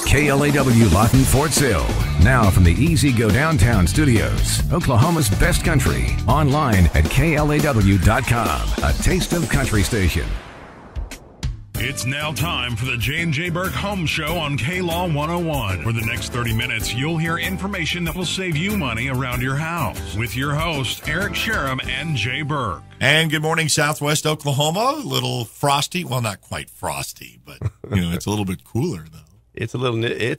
KLAW Lawton Fort Sill. Now from the Easy Go Downtown Studios, Oklahoma's best country. Online at KLAW.com. A taste of country station. It's now time for the J Burke Home Show on KLAW 101. For the next 30 minutes, you'll hear information that will save you money around your house. With your hosts, Eric Sherem and Jay Burke. And good morning, Southwest Oklahoma. A little frosty. Well, not quite frosty, but it's a little bit cooler, though. It's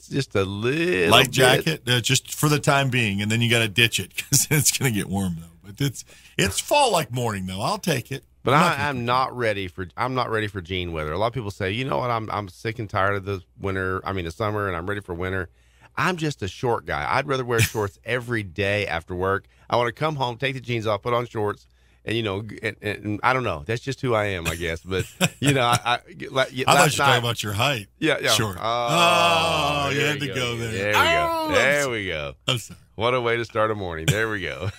just a little light jacket, just for the time being, and then you got to ditch it because it's going to get warm, though. But it's fall-like morning, though. I'll take it. But I'm not ready for Gene weather. A lot of people say, you know what, I'm sick and tired of the summer, and I'm ready for winter. I'm just a short guy. I'd rather wear shorts every day after work. I want to come home, take the jeans off, put on shorts, and I don't know. That's just who I am, I guess. But I thought you were talking about your height. Yeah. Sure. Oh, you had to go there. There we go. I'm sorry. What a way to start a morning. There we go.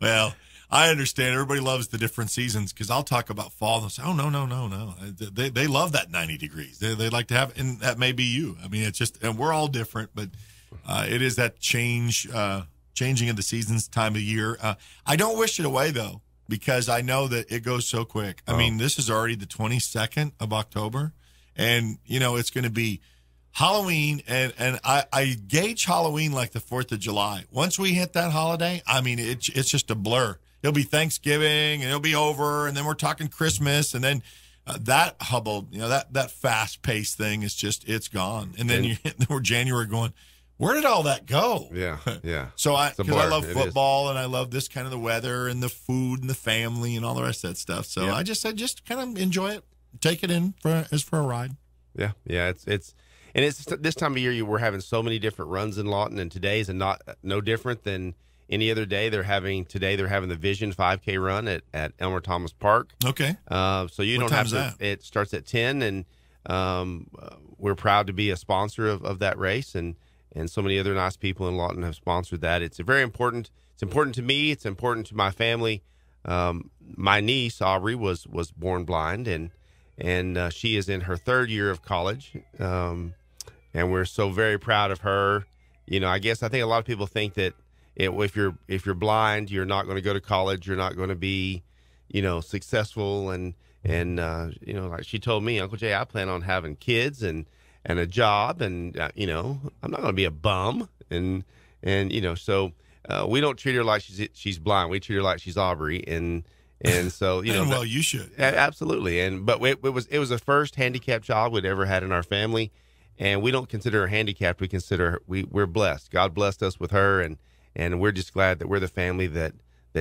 Well, I understand. Everybody loves the different seasons because I'll talk about fall and say, oh, no. They love that 90 degrees. They like to have, and that may be you. I mean, it's just, and we're all different, but it is that changing of the seasons, time of year. I don't wish it away, though, because I know that it goes so quick. I mean, this is already the 22nd of October, and, it's going to be Halloween, and I gauge Halloween like the 4th of July. Once we hit that holiday, I mean, it's just a blur. It'll be Thanksgiving, and it'll be over, and then we're talking Christmas, and then that hubble, that fast-paced thing is just, it's gone. And then we're January going, where did all that go? Yeah. So because I love football, and I love this kind of the weather and the food and the family and all the rest of that stuff. So I just kind of enjoy it, take it in for a ride. Yeah. It's this time of year we're having so many different runs in Lawton, and today's no different than any other day. They're having the Vision 5K run at Elmer Thomas Park. Okay. So you don't have to. That? It starts at 10, and we're proud to be a sponsor of that race, and so many other nice people in Lawton have sponsored that. It's very important. It's important to me. It's important to my family. My niece Aubrey was born blind, and she is in her 3rd year of college, and we're so very proud of her. I think a lot of people think that if you're blind, you're not going to go to college, you're not going to be, successful, and like she told me, Uncle Jay, I plan on having kids and a job, and I'm not going to be a bum, and so we don't treat her like she's blind. We treat her like she's Aubrey, and so well, you should absolutely. But it was the first handicapped child we'd ever had in our family, and we don't consider her handicapped. We consider we're blessed. God blessed us with her, and we're just glad that we're the family that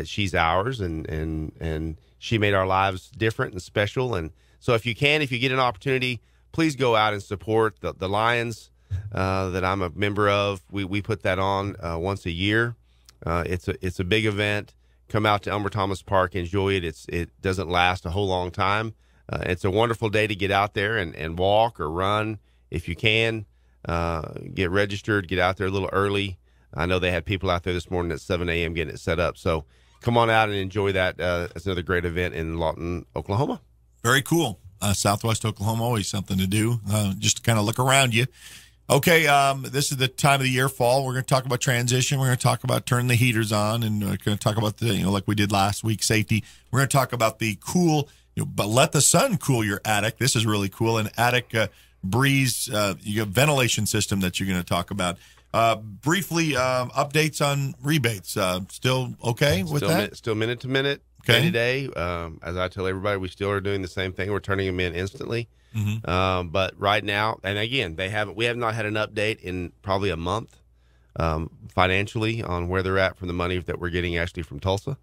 she's ours, and she made our lives different and special. And so if you get an opportunity, please go out and support the Lions that I'm a member of. We put that on once a year. It's a big event. Come out to Elmer Thomas Park, enjoy it. It doesn't last a whole long time. It's a wonderful day to get out there and walk or run if you can. Get registered, get out there a little early. I know they had people out there this morning at 7 a.m. getting it set up. So come on out and enjoy that. It's another great event in Lawton, Oklahoma. Very cool. Southwest Oklahoma, always something to do, just to kind of look around you. Okay, this is the time of the year, fall. We're going to talk about transition. We're going to talk about turning the heaters on, and we're going to talk about like we did last week, safety. We're going to talk about the cool, but let the sun cool your attic. This is really cool. An attic breeze, you have ventilation system that you're going to talk about. Briefly, updates on rebates. Still okay with that? Still minute to minute, day to day. As I tell everybody, we still are doing the same thing. We're turning them in instantly. Mm-hmm. But right now, and again, we have not had an update in probably a month financially on where they're at from the money that we're getting actually from Tulsa.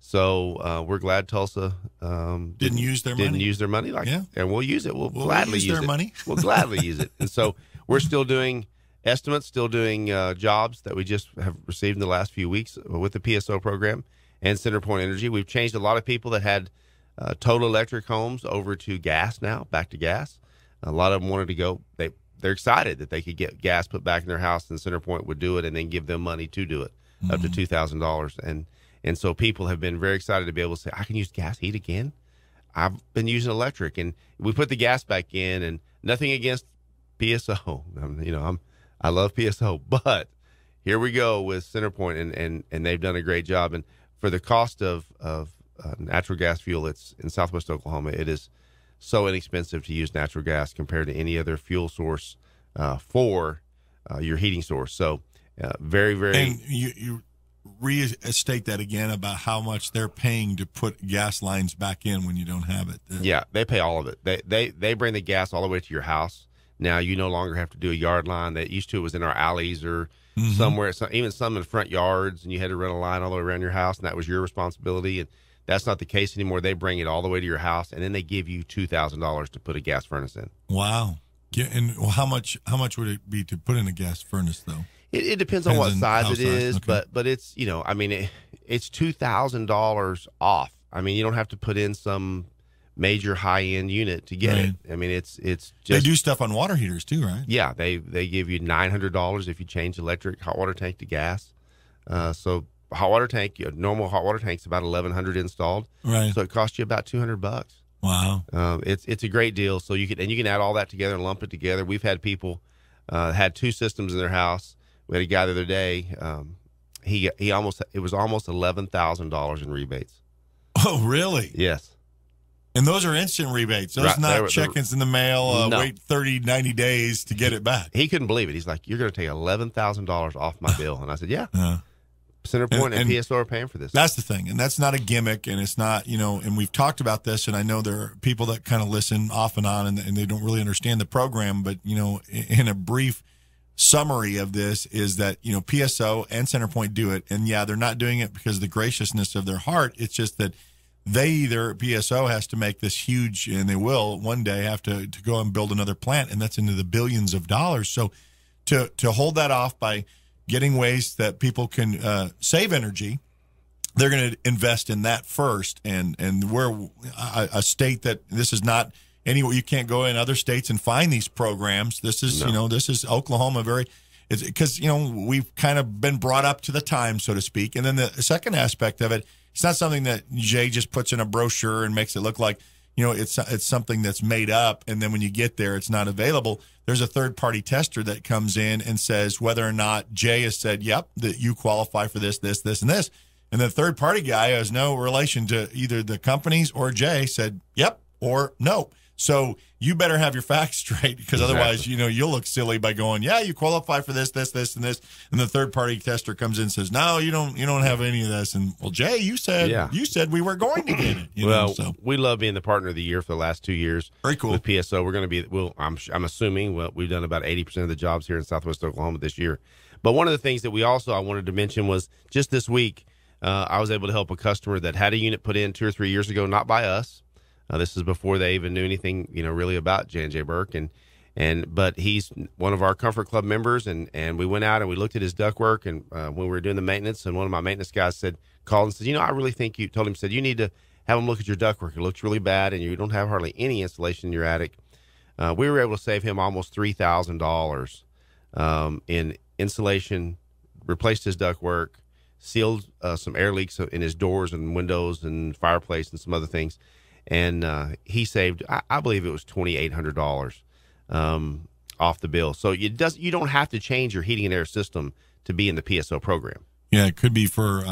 So we're glad Tulsa didn't use their money, and we'll use it. We'll gladly use their money. We'll gladly use it. And so we're still doing estimates, still doing jobs that we just have received in the last few weeks with the PSO program and CenterPoint Energy. We've changed a lot of people that had total electric homes over to gas now, back to gas. A lot of them wanted to go. They're excited that they could get gas put back in their house, and CenterPoint would do it and then give them money to do it, up to $2,000. And so people have been very excited to be able to say, I can use gas heat again. I've been using electric. And we put the gas back in, and nothing against PSO. I love PSO, but here we go with CenterPoint, and they've done a great job. And for the cost of natural gas fuel, it's in Southwest Oklahoma, it is so inexpensive to use natural gas compared to any other fuel source for your heating source. So very, very. And you restate that again about how much they're paying to put gas lines back in when you don't have it. Yeah, they pay all of it. They bring the gas all the way to your house. Now you no longer have to do a yard line. That used to, it was in our alleys or somewhere, even some in front yards, and you had to run a line all the way around your house, and that was your responsibility. And that's not the case anymore. They bring it all the way to your house, and then they give you $2,000 to put a gas furnace in. Wow. Yeah, and how much would it be to put in a gas furnace, though? It depends on what size it is, okay. but it's, it's $2,000 off. I mean, you don't have to put in some major high-end unit to get it. I mean, it's just, they do stuff on water heaters too, right? Yeah, they give you $900 if you change electric hot water tank to gas. So hot water tank, normal hot water tank's about $1,100 installed. Right. So it costs you about $200. Wow. It's a great deal. So you can add all that together and lump it together. We've had people had two systems in their house. We had a guy the other day. It was almost $11,000 in rebates. Oh, really? Yes. And those are instant rebates. Those not check-ins in the mail, no. Wait 30, 90 days to get it back. He couldn't believe it. He's like, "You're going to take $11,000 off my bill." And I said, "Yeah." CenterPoint and PSO are paying for this. That's the thing. And that's not a gimmick. And it's not, and we've talked about this, and I know there are people that kind of listen off and on, and they don't really understand the program. But, in a brief summary of this is that, PSO and CenterPoint do it. And, yeah, they're not doing it because of the graciousness of their heart. It's just that PSO has to make this huge, and they will one day have to go and build another plant, and that's into the billions of dollars. So to hold that off by getting ways that people can save energy, they're going to invest in that first. And we're a state that this is not anywhere. You can't go in other states and find these programs. This is, this is Oklahoma because, we've kind of been brought up to the time, so to speak. And then the second aspect of it, it's not something that Jay just puts in a brochure and makes it look like, it's something that's made up, and then when you get there, it's not available. There's a third-party tester that comes in and says whether or not Jay has said, yep, that you qualify for this, this, this, and this. And the third-party guy has no relation to either the companies or Jay said, yep or no. So you better have your facts straight, because otherwise, you'll look silly by going, yeah, you qualify for this, this, this, and this. And the third-party tester comes in and says, no, you don't have any of this. And, well, Jay, you said we were going to get it. We love being the partner of the year for the last 2 years. Very cool. With PSO, we're going to be, I'm assuming, we've done about 80% of the jobs here in Southwest Oklahoma this year. But one of the things that I wanted to mention was just this week, I was able to help a customer that had a unit put in 2 or 3 years ago, not by us. This is before they even knew anything, really about J&J Burke, but he's one of our Comfort Club members, and we went out and we looked at his ductwork, and when we were doing the maintenance, and one of my maintenance guys called and said, I really think you need to have him look at your ductwork. It looks really bad, and you don't have hardly any insulation in your attic. We were able to save him almost $3,000 in insulation, replaced his ductwork, sealed some air leaks in his doors and windows and fireplace and some other things. And he saved, I believe it was $2,800 off the bill. So you don't have to change your heating and air system to be in the PSO program. Yeah, it could be for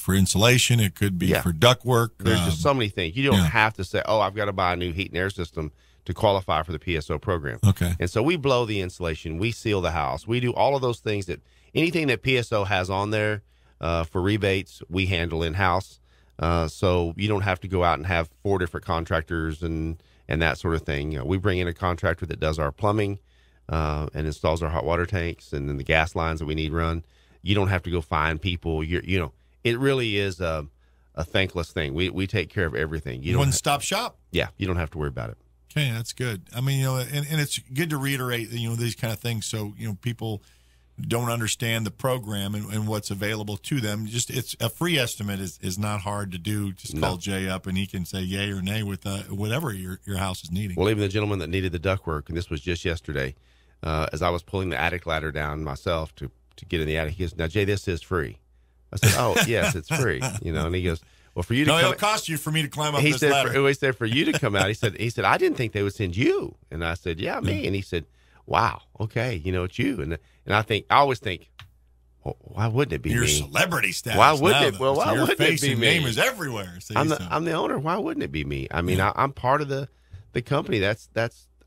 insulation. It could be for ductwork. There's just so many things. You don't have to say, I've got to buy a new heat and air system to qualify for the PSO program. Okay. And so we blow the insulation. We seal the house. We do all of those things anything that PSO has on there for rebates, we handle in-house. So you don't have to go out and have 4 different contractors and that sort of thing. We bring in a contractor that does our plumbing and installs our hot water tanks and then the gas lines that we need run. You don't have to go find people. It really is a thankless thing. We take care of everything. One-stop shop. Yeah, you don't have to worry about it. Okay, that's good. I mean, and it's good to reiterate, these kind of things so, people don't understand the program and what's available to them. Just it's a free estimate is not hard to do. Just call Jay up and he can say yay or nay with whatever your house is needing. Well, even the gentleman that needed the ductwork, and this was just yesterday, as I was pulling the attic ladder down myself to get in the attic, he goes, "Now Jay, this is free." I said, "Oh yes, it's free." And he goes, "Well, for you to it'll cost you for me to climb up this ladder." He said for you to come out. He said I didn't think they would send you, and I said, "Yeah, me." And he said, wow, okay, it's you. And I always think, well, why wouldn't it be Your me? celebrity status. Why wouldn't now, it? Well, why your wouldn't face it be and me? name is everywhere. I'm the owner. Why wouldn't it be me? I mean, Yeah. I'm part of the company. That's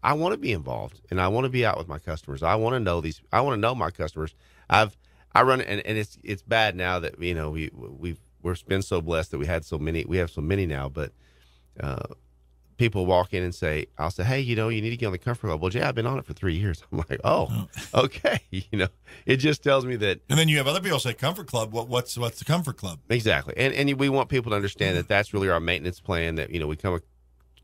I want to be involved, and I want to be out with my customers. I want to know I want to know my customers. I run, and it's bad now that we're been so blessed that we have so many now, but people walk in and say, I'll say, hey, you need to get on the Comfort Club. Well, Jay, I've been on it for 3 years. I'm like, oh, okay. It just tells me that. And then you have other people say Comfort Club. What's the Comfort Club? Exactly. And we want people to understand that that's really our maintenance plan, that, we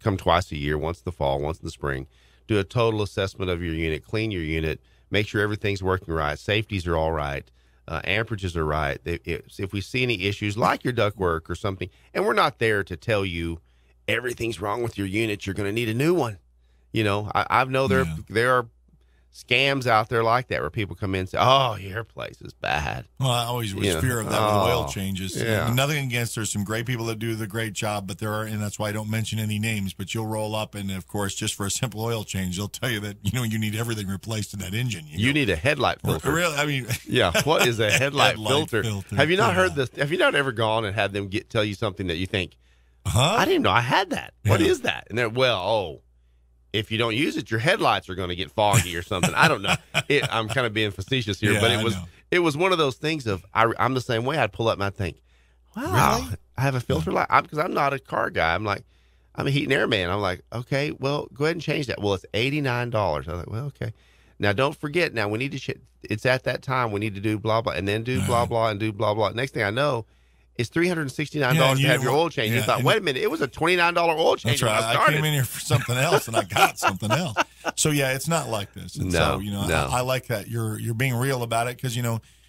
come twice a year, once in the fall, once in the spring, do a total assessment of your unit, clean your unit, make sure everything's working right. Safeties are all right. Amperages are right. If we see any issues like your ductwork or something, and we're not there to tell you everything's wrong with your unit, you're going to need a new one. I know there are scams out there like that where people come in and say, oh, your place is bad. Well, I always was fear of that with oil changes. Yeah. Nothing against, there's some great people that do the great job, but and that's why I don't mention any names, but you'll roll up and, of course, just for a simple oil change, they'll tell you that, you need everything replaced in that engine. You need a headlight filter. Really? I mean. Yeah. What is a headlight filter? Have you not heard this? Have you not ever gone and had them tell you something that you think, I didn't know I had that. What is that? And they're, if you don't use it, your headlights are going to get foggy or something. I don't know. I'm kind of being facetious here, but it was one of those things of I'm the same way. I'd pull up and I'd think, wow, really? I have a filter light, because I'm not a car guy. I'm a heat and air man. I'm like, okay, well, go ahead and change that. Well, it's $89. I was like, well, okay. Now don't forget. Now we need to. It's at that time we need to do blah blah, and then do blah blah, and do blah blah. Next thing I know, it's $369 to have your oil change. You thought, wait a minute, it was a $29 oil change. That's right. When I started. I came in here for something else, and I got something else. So it's not like this. And no. I like that you're being real about it, because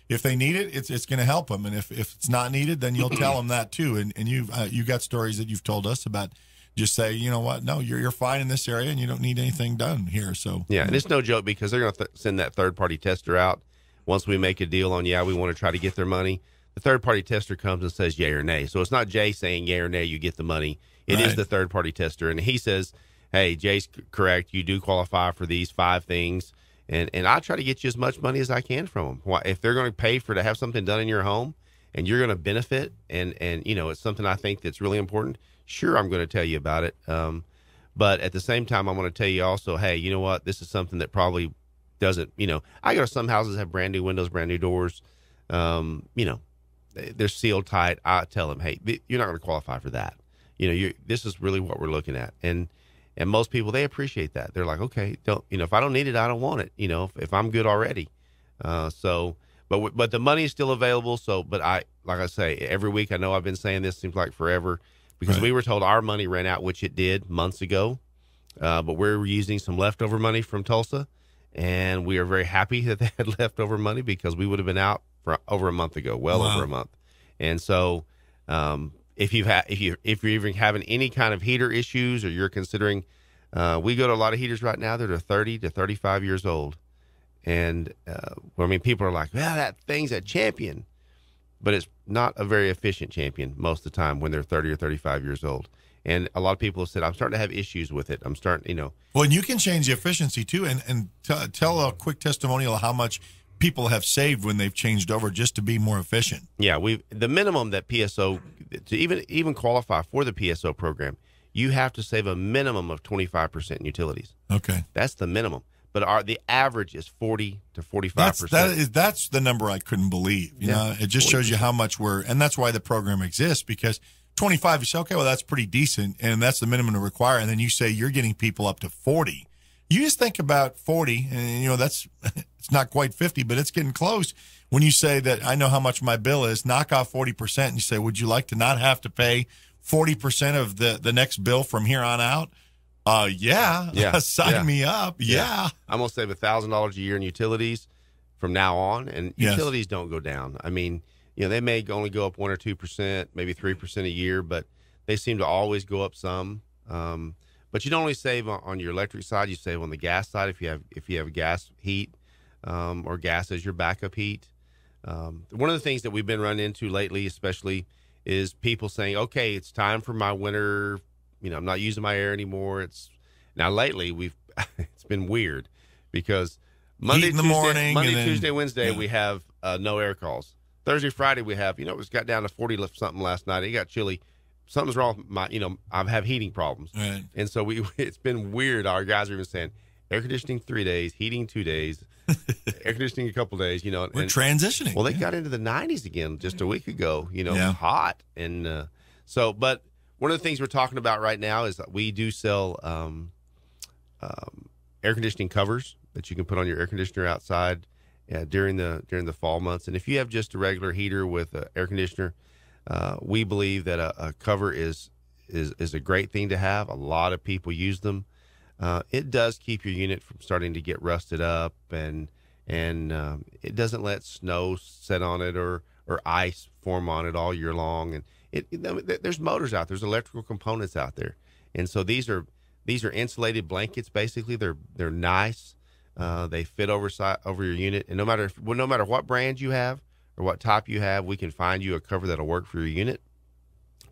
if they need it, it's going to help them, and if it's not needed, then you'll tell them that too. And you got stories that you've told us about. Just say, you know what? No, you're fine in this area, and you don't need anything done here. So and it's no joke, because they're going to send that third party tester out once we make a deal on. We want to try to get their money. The third-party tester comes and says yay or nay. So it's not Jay saying yay or nay, you get the money. It is the third-party tester. And he says, hey, Jay's correct. You do qualify for these 5 things. And I try to get you as much money as I can from them. If they're going to pay to have something done in your home and you're going to benefit and it's something I think that's really important, sure, I'm going to tell you about it. But at the same time, I'm going to tell you also, hey, you know what? This is something that probably doesn't, I go to some houses that have brand new windows, brand new doors, they're sealed tight. I tell them, hey, you're not going to qualify for that. This is really what we're looking at. And most people, they appreciate that. They're like, okay, if I don't need it, I don't want it. If I'm good already. But the money is still available. So, but like I say, every week, I know I've been saying this, seems like forever, because we were told our money ran out, which it did months ago. But we're using some leftover money from Tulsa, and we are very happy that they had leftover money, because we would have been out for over a month ago, over a month. And so, if you're even having any kind of heater issues, or you're considering, we go to a lot of heaters right now that are 30 to 35 years old. And, people are like, well, that thing's a champion, but it's not a very efficient champion most of the time when they're 30 or 35 years old. And a lot of people have said, I'm starting to have issues with it. I'm starting, Well, and you can change the efficiency too. And tell a quick testimonial of how much people have saved when they've changed over just to be more efficient. Yeah, the minimum that PSO, to even qualify for the PSO program, you have to save a minimum of 25% in utilities. Okay. That's the minimum. But the average is 40 to 45%. That's the number I couldn't believe. You know, it just 40%. Shows you how much and that's why the program exists, because 25, you say, okay, well, that's pretty decent, and that's the minimum to require. And then you say you're getting people up to 40. You just think about 40, and that's it's not quite 50, but it's getting close. When you say that I know how much my bill is, knock off 40%, and you say, would you like to not have to pay 40% of the next bill from here on out? Yeah. Sign me up. Yeah. I'm going to save $1,000 a year in utilities from now on, and utilities don't go down. I mean, they may only go up 1 or 2%, maybe 3% a year, but they seem to always go up some. But you don't only save on your electric side; you save on the gas side if you have gas heat or gas as your backup heat. One of the things that we've been running into lately, especially, is people saying, "Okay, it's time for my winter. I'm not using my air anymore." Lately it's been weird. because Monday, Heat in the morning, Tuesday, Wednesday, we have no air calls. Thursday, Friday, we have, it got down to 40 something last night. It got chilly. Something's wrong with my, I have heating problems. Right. And so it's been weird. Our guys are even saying air conditioning 3 days, heating 2 days, air conditioning a couple days, We're transitioning. Well, they got into the 90s again just a week ago, Yeah. hot. And but one of the things we're talking about right now is that we do sell air conditioning covers that you can put on your air conditioner outside during the fall months. And if you have just a regular heater with an air conditioner, we believe that a cover is a great thing to have. A lot of people use them. It does keep your unit from starting to get rusted up, and it doesn't let snow set on it or ice form on it all year long. And there's motors out, there's electrical components out there, and so these are insulated blankets. Basically, they're nice. They fit over your unit, and no matter what brand you have or what type you have, we can find you a cover that'll work for your unit.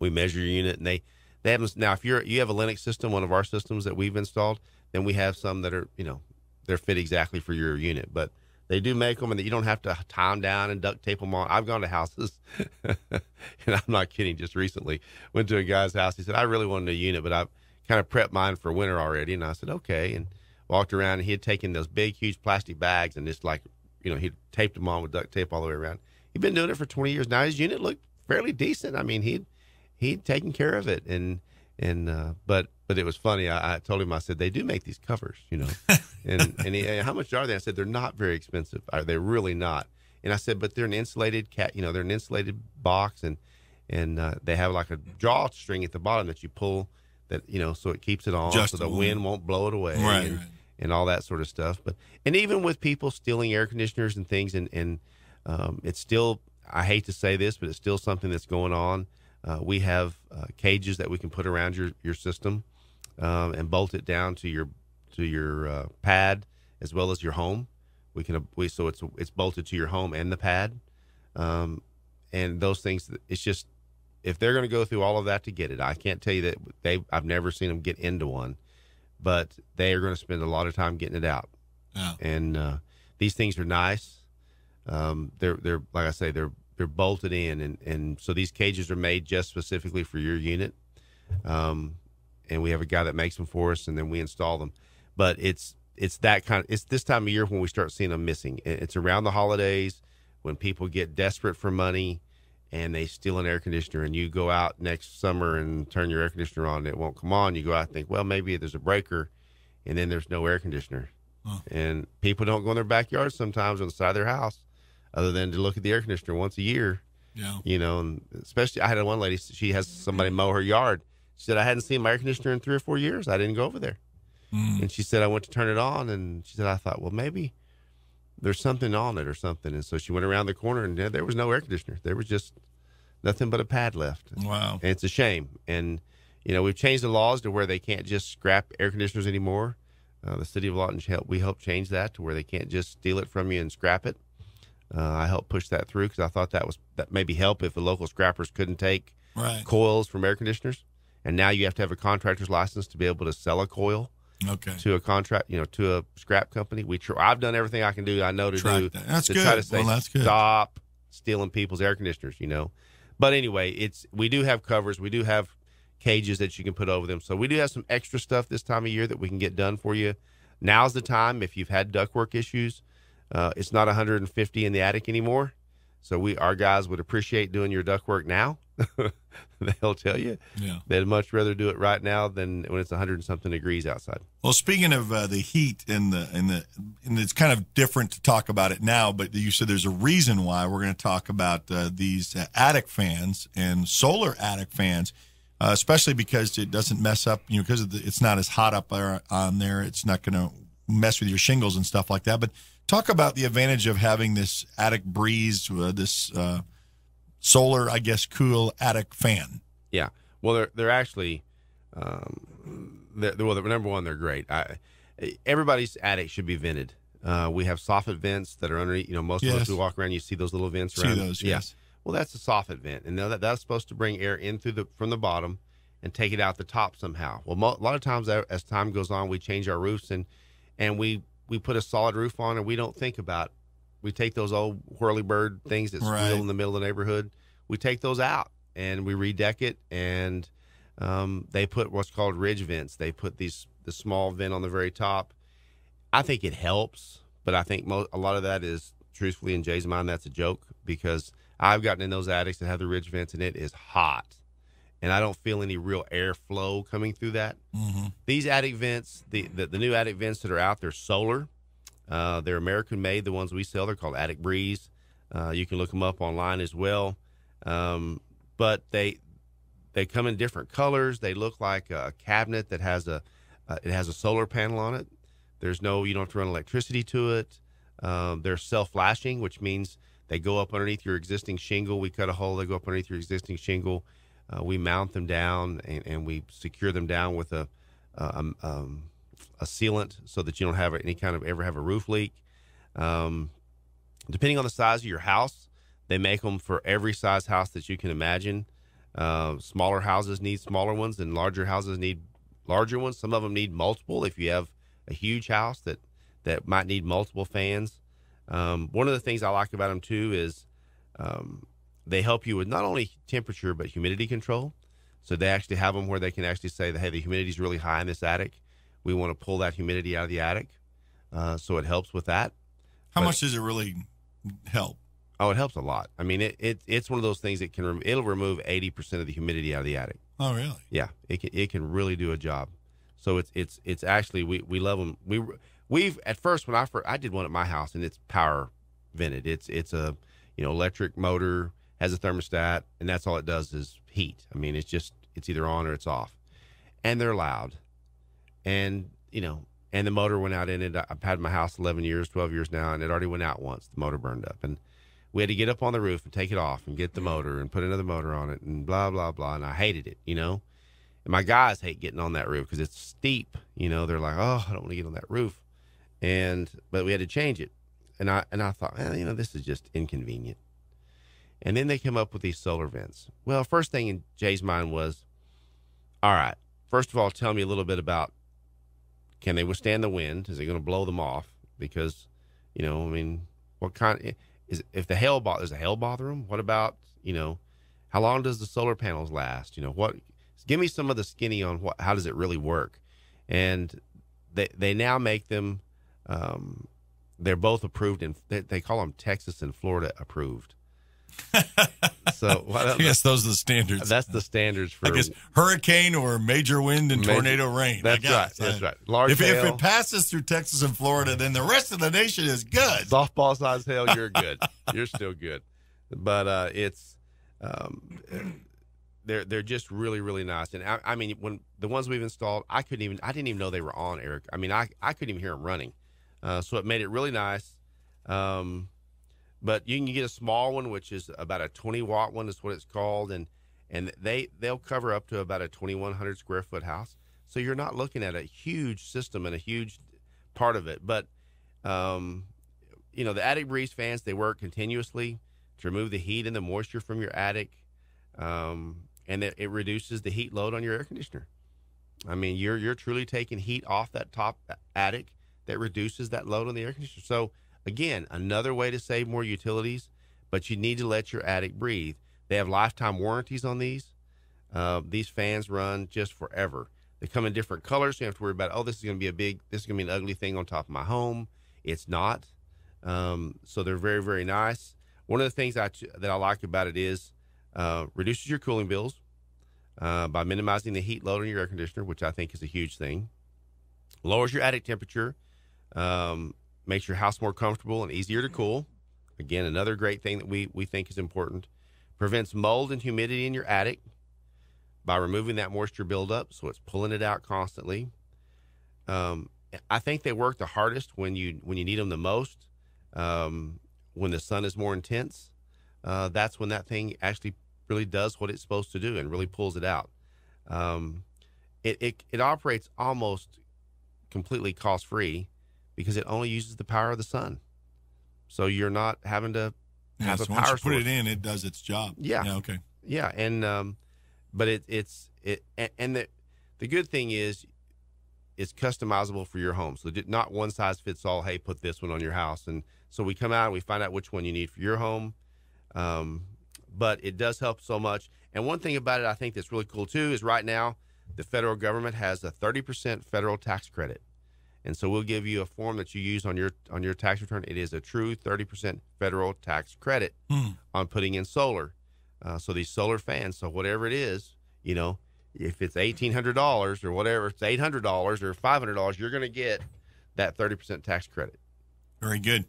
We measure your unit, and they have them. Now, if you have a Linux system, one of our systems that we've installed, then we have some that are they're fit exactly for your unit. But they do make them, and you don't have to tie them down and duct tape them on. I've gone to houses, and I'm not kidding. Just recently, went to a guy's house. He said, "I really wanted a unit, but I've kind of prepped mine for winter already." And I said, "Okay." And walked around, and he had taken those big, huge plastic bags and just he taped them on with duct tape all the way around. He'd been doing it for 20 years. Now his unit looked fairly decent. I mean, he'd taken care of it, but it was funny. I told him, I said, they do make these covers, and he, how much are they? I said, they're not very expensive. They're really not. And I said, but they're an insulated they're an insulated box, and they have like a drawstring at the bottom that you pull, that so it keeps it on, so the wind won't blow it away, right. And all that sort of stuff. And even with people stealing air conditioners and things, and it's still, I hate to say this, but it's still something that's going on. We have cages that we can put around your system and bolt it down to your pad as well as your home. So it's bolted to your home and the pad, and those things. It's just, if they're going to go through all of that to get it, I can't tell you that I've never seen them get into one, but they are going to spend a lot of time getting it out. Yeah. And these things are nice. They're like I say, they're bolted in, and so these cages are made just specifically for your unit. And we have a guy that makes them for us, and then we install them. But it's this time of year when we start seeing them missing. It's around the holidays when people get desperate for money and they steal an air conditioner, and you go out next summer and turn your air conditioner on and it won't come on. You go out and think, well, maybe there's a breaker, and then there's no air conditioner. Huh. And people don't go in their backyard sometimes on the side of their house other than to look at the air conditioner once a year. Yeah. And especially, I had one lady, she has somebody mow her yard. She said, I hadn't seen my air conditioner in 3 or 4 years. I didn't go over there. And she said, I went to turn it on, and she said, I thought, well, maybe there's something on it or something. And so she went around the corner, and there was no air conditioner. There was just nothing but a pad left. Wow. And it's a shame. And, we've changed the laws to where they can't just scrap air conditioners anymore. The city of Lawton, we helped change that to where they can't just steal it from you and scrap it. I helped push that through because I thought that maybe help if the local scrappers couldn't take coils from air conditioners. And now you have to have a contractor's license to be able to sell a coil. Okay. To a contract, to a scrap company. I've done everything I can do. I know to do. That's good. Try to say, that's good. Stop stealing people's air conditioners. But anyway, we do have covers. We do have cages that you can put over them. So we do have some extra stuff this time of year that we can get done for you. Now's the time. If you've had ductwork issues, it's not 150 in the attic anymore. So our guys would appreciate doing your ductwork now. They'll tell you they'd much rather do it right now than when it's 100 and something degrees outside. Well, speaking of the heat and it's kind of different to talk about it now, but you said there's a reason why we're going to talk about these attic fans and solar attic fans, especially because it doesn't mess up, because it's not as hot up there on there. It's not going to mess with your shingles and stuff like that. But talk about the advantage of having this attic breeze, this solar, I guess, cool attic fan. Yeah. Well, they're actually, number one, they're great. Everybody's attic should be vented. We have soffit vents that are underneath. Most of us who walk around, you see those little vents around. See those, yes. Yeah. Well, that's a soffit vent, and that's supposed to bring air in from the bottom and take it out the top somehow. Well, a lot of times as time goes on, we change our roofs and we we put a solid roof on, and we don't think about. We take those old whirlybird things that squeal in the middle of the neighborhood. We take those out and we redeck it, and they put what's called ridge vents. They put the small vent on the very top. I think it helps, but I think a lot of that is, truthfully, in Jay's mind, that's a joke, because I've gotten in those attics that have the ridge vents, and it is hot, and I don't feel any real airflow coming through that. Mm-hmm. These attic vents, the new attic vents that are out, they're solar. They're American made. The ones we sell, they're called Attic Breeze. You can look them up online as well. But they come in different colors. They look like a cabinet that has a solar panel on it. You don't have to run electricity to it. They're self-flashing, which means they go up underneath your existing shingle. We cut a hole. They go up underneath your existing shingle. We mount them down and we secure them down with a sealant so that you don't have ever have a roof leak. Depending on the size of your house, they make them for every size house that you can imagine. Smaller houses need smaller ones, and larger houses need larger ones. Some of them need multiple. If you have a huge house that might need multiple fans. One of the things I like about them too is they help you with not only temperature but humidity control. So they actually have them where they can actually say that, hey, the humidity is really high in this attic. We want to pull that humidity out of the attic. So it helps with that. How much does it really help? Oh, it helps a lot. I mean, it's one of those things that it'll remove 80% of the humidity out of the attic. Oh, really? Yeah, it can really do a job. So it's actually we love them. We've at first when I did one at my house, and it's power vented. It's a electric motor, has a thermostat, and that's all it does is heat. I mean, it's either on or it's off, and they're loud, and the motor went out in it. I've had my house 11 years, 12 years now, and it already went out once. The motor burned up, and we had to get up on the roof and take it off and get the motor and put another motor on it and blah, blah, blah. And I hated it, And my guys hate getting on that roof because it's steep. They're like, oh, I don't want to get on that roof. But we had to change it. And I thought, this is just inconvenient. And then they came up with these solar vents. Well, first thing in Jay's mind was, all right, first of all, tell me a little bit about, can they withstand the wind? Is it going to blow them off? Because, what kind if does the hail bother them? What about, how long does the solar panels last? Give me some of the skinny on how does it really work? And they now make them, they're both approved, and they call them Texas and Florida approved. So I guess those are the standards. That's the standards for, I guess, hurricane or major wind and tornado rain. That's right. That's right. Large if hail, it passes through Texas and Florida, then the rest of the nation is good. Softball size hail, you're good. You're still good. But they're just really, really nice. And I mean, when the ones we've installed, I didn't even know they were on, Eric. I mean, I couldn't even hear them running. So it made it really nice. But you can get a small one, which is about a 20-watt one is what it's called. And they'll cover up to about a 2,100 square foot house. So you're not looking at a huge system and a huge part of it. But, the Attic Breeze fans, they work continuously to remove the heat and the moisture from your attic. And it reduces the heat load on your air conditioner. I mean, you're truly taking heat off that top attic that reduces that load on the air conditioner. So, again, another way to save more utilities, but you need to let your attic breathe. They have lifetime warranties on these. These fans run just forever. They come in different colors, so you don't have to worry about, this is going to be an ugly thing on top of my home. It's not. So they're very, very nice. One of the things that I like about it is reduces your cooling bills by minimizing the heat load on your air conditioner, which I think is a huge thing. Lowers your attic temperature. Makes your house more comfortable and easier to cool. Again, another great thing that we think is important. Prevents mold and humidity in your attic by removing that moisture buildup, so it's pulling it out constantly. I think they work the hardest when you need them the most. When the sun is more intense, that's when that thing actually really does what it's supposed to do and really pulls it out. It operates almost completely cost-free, because it only uses the power of the sun. So you're not having to have a power source. Once you put it in, it does its job. Yeah. Okay. Yeah. And, but the good thing is it's customizable for your home. So not one size fits all. Hey, put this one on your house. And so we come out and we find out which one you need for your home. But it does help so much. And one thing about it I think that's really cool too is right now the federal government has a 30% federal tax credit. And so we'll give you a form that you use on your tax return. It is a true 30% federal tax credit on putting in solar. So these solar fans, so whatever it is, you know, if it's $1,800 or whatever, it's $800 or $500, you're going to get that 30% tax credit. Very good.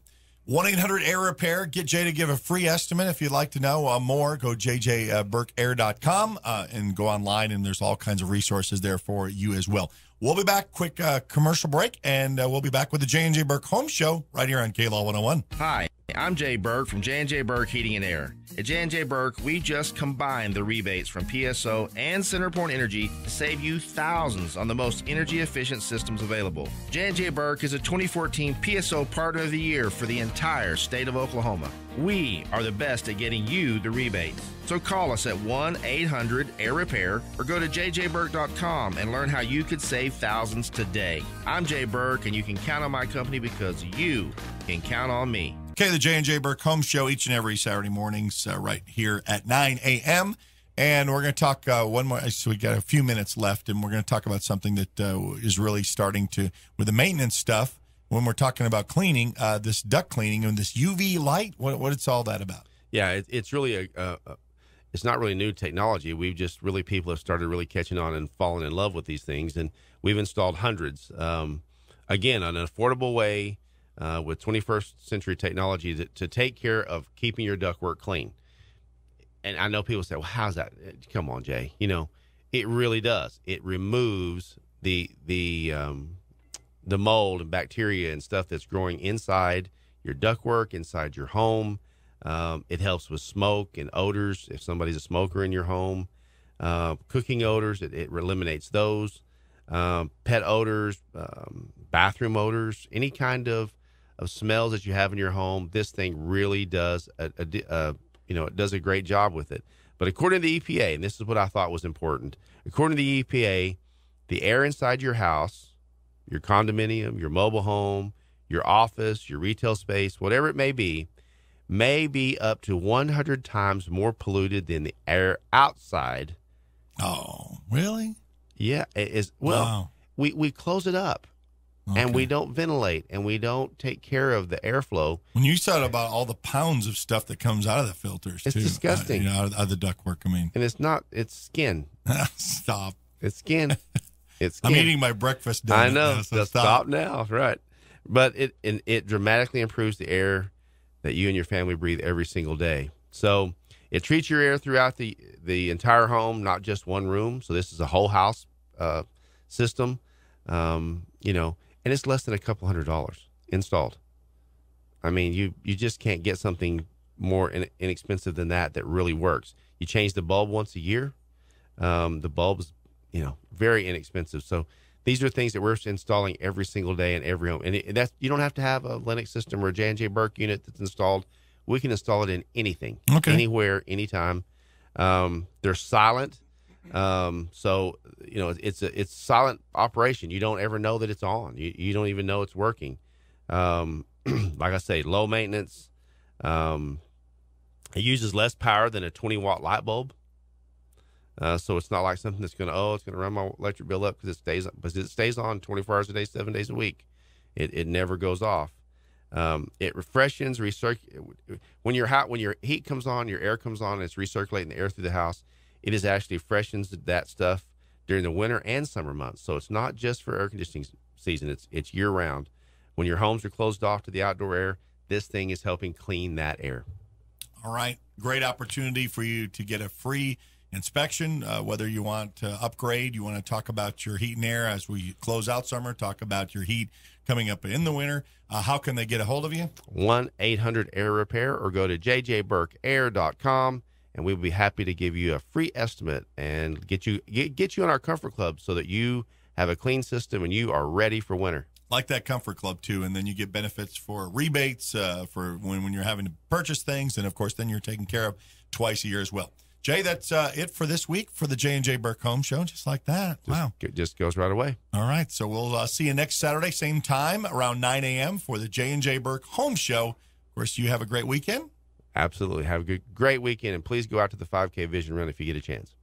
1-800-AIR-REPAIR. Get Jay to give a free estimate. If you'd like to know more, go JJBurkOct22.com and go online, and there's all kinds of resources there for you as well. We'll be back. Quick commercial break, and we'll be back with the J&J Burke Home Show right here on KLaw 101. Hi, I'm Jay Burke from J&J Burke Heating and Air. At J&J Burke, we just combined the rebates from PSO and CenterPoint Energy to save you thousands on the most energy-efficient systems available. J&J Burke is a 2014 PSO Partner of the Year for the entire state of Oklahoma. We are the best at getting you the rebates. So call us at 1-800-AIR-REPAIR or go to JJBurkOct22 and learn how you could save thousands today. I'm Jay Burke, and you can count on my company because you can count on me. Okay, the J&J Burke Home Show each and every Saturday mornings right here at 9 a.m. And we're going to talk one more. So we got a few minutes left, and we're going to talk about something that is really starting to, with the maintenance stuff, when we're talking about cleaning, this duct cleaning and this UV light, what it's all that about? Yeah, it's really it's not really new technology. We've just really, people have started really catching on and falling in love with these things. And we've installed hundreds. Again, an affordable way with 21st century technology to take care of keeping your ductwork clean. And I know people say, well, how's that? Come on, Jay. You know, it really does. It removes the mold and bacteria and stuff that's growing inside your ductwork, inside your home. It helps with smoke and odors. If somebody's a smoker in your home, cooking odors, it eliminates those. Pet odors, bathroom odors, any kind of smells that you have in your home. This thing really does it does a great job with it. But according to the EPA, and this is what I thought was important, according to the EPA, the air inside your house, your condominium, your mobile home, your office, your retail space, whatever it may be up to 100 times more polluted than the air outside. Oh, really? Yeah, it is. Well, wow. We close it up. Okay. And we don't ventilate, and we don't take care of the airflow. When you said about all the pounds of stuff that comes out of the filters, it's disgusting. Out of the ductwork, I mean. And it's not, it's skin. Stop. It's skin. It's skin. I'm eating my breakfast dinner. I know. Now, so stop now. Right. But it dramatically improves the air that you and your family breathe every single day. So it treats your air throughout the entire home, not just one room. So this is a whole house system, and it's less than a couple $100 installed. I mean, you just can't get something more inexpensive than that really works. You change the bulb once a year. The bulb is, very inexpensive. So these are things that we're installing every single day in every home. And that's, you don't have to have a Lennox system or a J&J Burke unit that's installed. We can install it in anything, anywhere, anytime. They're silent. So, it's silent operation. You don't ever know that it's on. You don't even know it's working. Like I say, low maintenance. It uses less power than a 20-watt light bulb. So it's not like something that's going to run my electric bill up because it stays on 24 hours a day, 7 days a week. It never goes off. It refreshes, when your heat comes on, your air comes on, and it's recirculating the air through the house. It is actually freshens that stuff during the winter and summer months. So it's not just for air conditioning season. It's year round. When your homes are closed off to the outdoor air, this thing is helping clean that air. All right. Great opportunity for you to get a free inspection, whether you want to upgrade, you want to talk about your heat and air as we close out summer, talk about your heat coming up in the winter. How can they get a hold of you? 1-800-AIR-REPAIR or go to JJBurkOct22.com. And we'll be happy to give you a free estimate and get you in our Comfort Club so that you have a clean system and you are ready for winter. Like that Comfort Club, too. And then you get benefits for rebates for when you're having to purchase things. And, of course, then you're taken care of twice a year as well. Jay, that's it for this week for the J&J Burke Home Show, just like that. Wow. Just goes right away. All right, so we'll see you next Saturday, same time, around 9 a.m. for the J&J Burke Home Show. Of course, you have a great weekend. Absolutely. Have a great weekend, and please go out to the 5K Vision Run if you get a chance.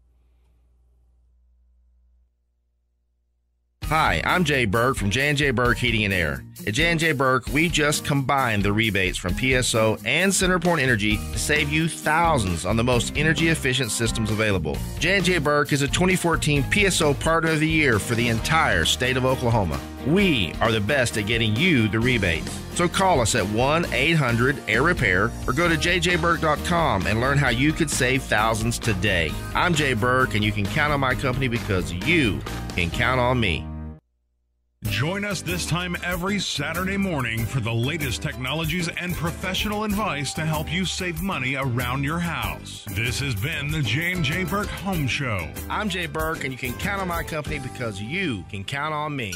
Hi, I'm Jay Burke from J&J Burke Heating and Air. At J&J Burke, we just combined the rebates from PSO and CenterPoint Energy to save you thousands on the most energy-efficient systems available. J&J Burke is a 2014 PSO Partner of the Year for the entire state of Oklahoma. We are the best at getting you the rebates. So call us at 1-800-AIR-REPAIR or go to JJBurkOct22 and learn how you could save thousands today. I'm Jay Burke, and you can count on my company because you can count on me. Join us this time every Saturday morning for the latest technologies and professional advice to help you save money around your house. This has been the J&J Burke Home Show. I'm Jay Burke, and you can count on my company because you can count on me.